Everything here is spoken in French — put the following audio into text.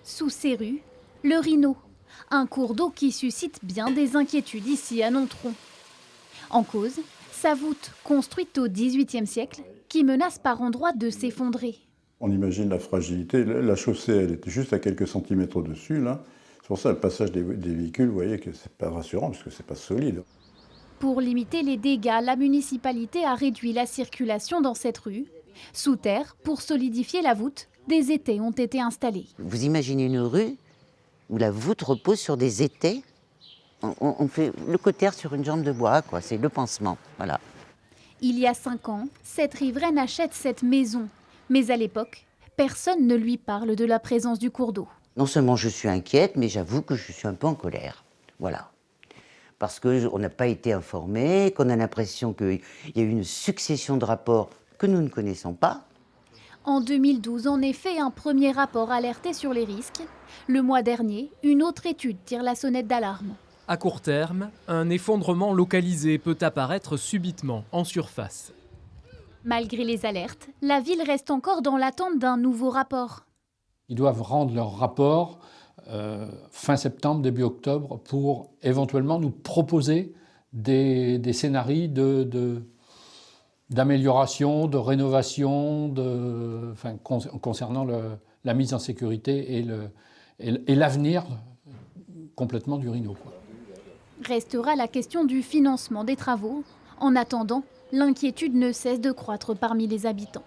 Sous ces rues, le Rhino, un cours d'eau qui suscite bien des inquiétudes ici à Nontron. En cause, sa voûte, construite au XVIIIe siècle, qui menace par endroits de s'effondrer. On imagine la fragilité. La chaussée, elle était juste à quelques centimètres au-dessus, là. C'est pour ça le passage des véhicules, vous voyez que c'est pas rassurant, parce que c'est pas solide. Pour limiter les dégâts, la municipalité a réduit la circulation dans cette rue. Sous terre, pour solidifier la voûte, des étais ont été installés. Vous imaginez une rue où la voûte repose sur des étais. On fait le cotère sur une jambe de bois, quoi. C'est le pansement, voilà. Il y a 5 ans, cette riveraine achète cette maison. Mais à l'époque, personne ne lui parle de la présence du cours d'eau. Non seulement je suis inquiète, mais j'avoue que je suis un peu en colère. Voilà. Parce qu'on n'a pas été informé, qu'on a l'impression qu'il y a eu une succession de rapports que nous ne connaissons pas. En 2012, en effet, un premier rapport alertait sur les risques. Le mois dernier, une autre étude tire la sonnette d'alarme. À court terme, un effondrement localisé peut apparaître subitement en surface. Malgré les alertes, la ville reste encore dans l'attente d'un nouveau rapport. Ils doivent rendre leur rapport fin septembre, début octobre, pour éventuellement nous proposer des scénarios d'amélioration, de rénovation, concernant la mise en sécurité et l'avenir complètement du Rhino, quoi. Restera la question du financement des travaux. En attendant, l'inquiétude ne cesse de croître parmi les habitants.